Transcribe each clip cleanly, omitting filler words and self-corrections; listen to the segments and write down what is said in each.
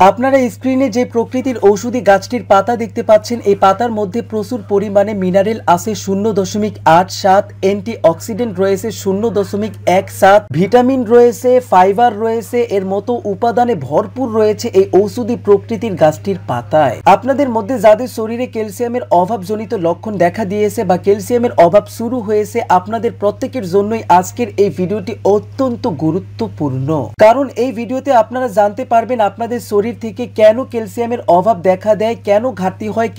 আপনারা স্ক্রিনে যে প্রকৃতির ঔষধি গাছটির পাতা দেখতে পাচ্ছেন, এই পাতার মধ্যে প্রচুর পরিমাণে মিনারেল আছে 0.87, অ্যান্টিঅক্সিডেন্ট রয়েছে 0.17, ভিটামিন রয়েছে, ফাইবার রয়েছে, এর মতো উপাদানে ভরপুর রয়েছে এই ঔষধি প্রকৃতির গাছটির পাতায়। আপনাদের মধ্যে যাদের শরীরে ক্যালসিয়ামের অভাবজনিত লক্ষণ দেখা দিয়েছে বা ক্যালসিয়ামের অভাব শুরু হয়েছে, আপনাদের প্রত্যেকের জন্যই আজকের এই ভিডিওটি অত্যন্ত গুরুত্বপূর্ণ। কারণ এই ভিডিওতে আপনারা জানতে পারবেন আপনাদের শরীর থেকে কেন ক্যালসিয়ামের অভাব দেখা দেয়, কেন ঘাটতি হয়,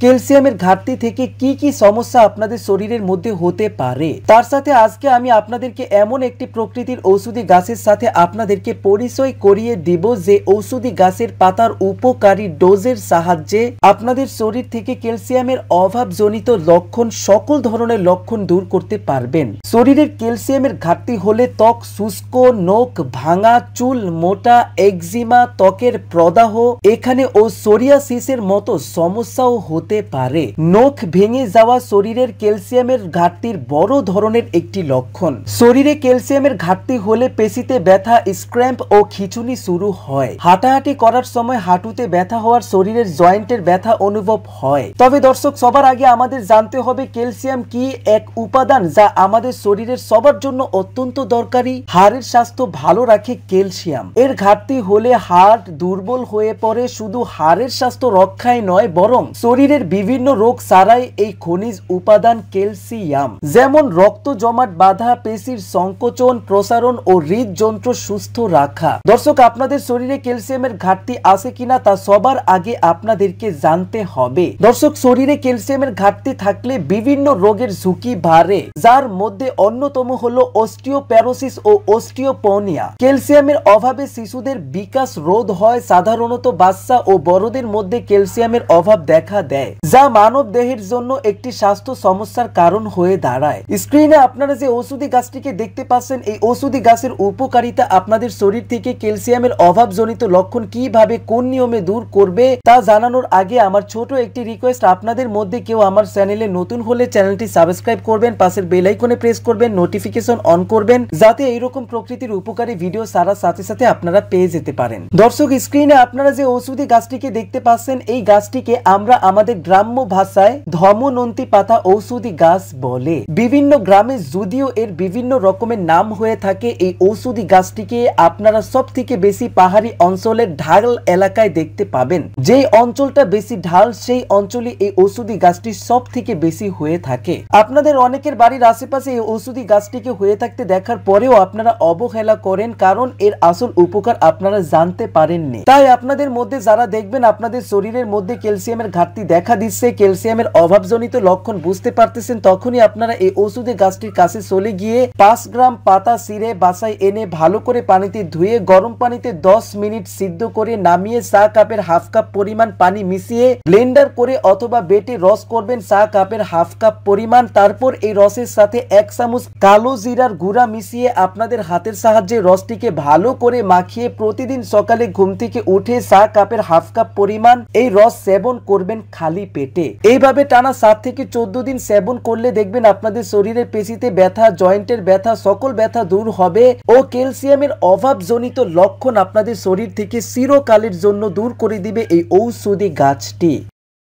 ক্যালসিয়ামের ঘাটতি থেকে কি কি সমস্যা আপনাদের শরীরের মধ্যে হতে পারে। তার সাথে আজকে আমি আপনাদেরকে এমন একটি প্রকৃতির ঔষধি গাছের সাথে আপনাদেরকে পরিচয় করিয়ে দিব যে ঔষধি গাছের পাতার উপকারী ডোজের সাহায্যে আপনাদের শরীর থেকে ক্যালসিয়ামের অভাবজনিত লক্ষণ, সকল ধরনের লক্ষণ দূর করতে পারবেন। শরীরের ক্যালসিয়ামের ঘাটতি হলে ত্বক শুষ্ক, নখ ভাঙা, চুল মোটা, একজিমা, ত্বকের প্রদাহ এখানে ও সোরিয়াসিসের মতো সমস্যাও হতে পারে। নখ ভেঙে যাওয়া শরীরের ক্যালসিয়ামের ঘাটতির বড় ধরনের একটি লক্ষণ। শরীরে ক্যালসিয়ামের ঘাটতি হলে পেশিতে ব্যথা, স্ক্র্যাম্প ও খিঁচুনি শুরু হয়। হাঁটাহাঁটি করার সময় হাঁটুতে ব্যথা হওয়ার, শরীরের জয়েন্টের ব্যথা অনুভব হয়। তবে দর্শক, সবার আগে আমাদের জানতে হবে ক্যালসিয়াম কি এক উপাদান যা আমাদের শরীরের সবার জন্য অত্যন্ত দরকারি। হাড়ের স্বাস্থ্য ভালো রাখে ক্যালসিয়াম। এর ঘাটতি হলে হাড় দুর্বল হয়ে পড়ে। শুধু হাড়ের স্বাস্থ্য রক্ষায় নয়, বরং শরীরের বিভিন্ন রোগ সারায় এই খনিজ উপাদান ক্যালসিয়াম। যেমন রক্ত জমাট বাঁধা, পেশির সংকোচন, প্রসারণ ও হৃদযন্ত্র সুস্থ রাখা। দর্শক, আপনাদের শরীরে ক্যালসিয়ামের ঘাটতি আছে কিনা তা সবার আগে আপনাদেরকে জানতে হবে। দর্শক, শরীরে ক্যালসিয়ামের ঘাটতি থাকলে বিভিন্ন রোগের ঝুঁকি বাড়ে, যার মধ্যে অন্যতম হলো অস্টিওপোরোসিস ও অস্টিওপেনিয়া। ক্যালসিয়ামের অভাবে শিশুদের বিকাশ রোধ হয়। সাধারণত বাচ্চা ও বড়দের মধ্যে ক্যালসিয়ামের অভাব দেখা দেয়, যা মানব দেহের জন্য একটি স্বাস্থ্য সমস্যার কারণ হয়ে দাঁড়ায়। স্ক্রিনে আপনারা যে ঔষধি গাছটিকে দেখতে পাচ্ছেন, এই ঔষধি গাছের উপকারিতা আপনাদের শরীর থেকে ক্যালসিয়ামের অভাবজনিত লক্ষণ কিভাবে, কোন নিয়মে দূর করবে তা জানানোর আগে আমার ছোট একটি রিকোয়েস্ট, আপনাদের মধ্যে কেউ আমার চ্যানেলে নতুন হলে চ্যানেলটি সাবস্ক্রাইব করবেন, পাশের বেল আইকনে প্রেস করবেন, নোটিফিকেশন অন করবেন, যাতে এইরকম প্রকৃতির উপকারী ভিডিও সারার সাথে সাথে আপনারা পেয়ে যেতে পারেন। দর্শক, স্ক্রিনে আপনারা যে ঔষধি গাছটিকে দেখতে পাচ্ছেন, এই গাছটিকে আমরা আমাদের গ্রাম্য ভাষায় ধমনন্তি পাতা ঔষধি গাছ বলে। বিভিন্ন গ্রামে যদিও এর বিভিন্ন রকমের নাম হয়ে থাকে, এই ঔষধি গাছটিকে আপনারা সব থেকে বেশি পাহাড়ি অঞ্চলের ঢাল এলাকায় দেখতে পাবেন। যেই অঞ্চলটা বেশি ঢাল, সেই অঞ্চলে এই ঔষধি গাছটি সব থেকে বেশি হয়ে থাকে। আপনাদের অনেকের বাড়ির আশেপাশে এই ঔষধি গাছটিকে হয়ে থাকতে দেখার পরেও আপনারা অবহেলা করেন, কারণ এর আসল উপকার আপনারা জানতে পারেননি। তাই আপনাদের মধ্যে যারা দেখবেন আপনাদের শরীরের মধ্যে ক্যালসিয়ামের ঘাটতি দেখা দিচ্ছে, ক্যালসিয়ামের অভাবজনিত লক্ষণ বুঝতে পারতেছেন, তখনই আপনারা এই ঔষধি গাছটির কাছে চলে গিয়ে 5 গ্রাম পাতা ছিঁড়ে বাসায় এনে ভালো করে পানিতে ধুয়ে গরম পানিতে 10 মিনিট সিদ্ধ করে নামিয়ে চা কাপের হাফ কাপ পরিমাণ পানি মিশিয়ে ব্লেন্ডার করে অথবা বেটে রস করবেন চা কাপের হাফ কাপ পরিমাণ। তারপর এই রসের সাথে 1 চামচ কালো জিরার গুঁড়া মিশিয়ে আপনাদের হাতের সাহায্যে রসটিকে ভালো করে মাখিয়ে প্রতিদিন সকালে ঘুম থেকে উঠে চা কাপের হাফ কাপ পরিমাণ এই রস সেবন করবেন খালি পেটে। এইভাবে টানা 7 থেকে 14 দিন সেবন করলে দেখবেন আপনাদের শরীরের পেশিতে ব্যথা, জয়েন্টের ব্যথা, সকল ব্যথা দূর হবে ও ক্যালসিয়ামের অভাবজনিত লক্ষণ আপনাদের শরীর থেকে চিরকালের জন্য দূর করে দিবে এই ঔষধি গাছটি।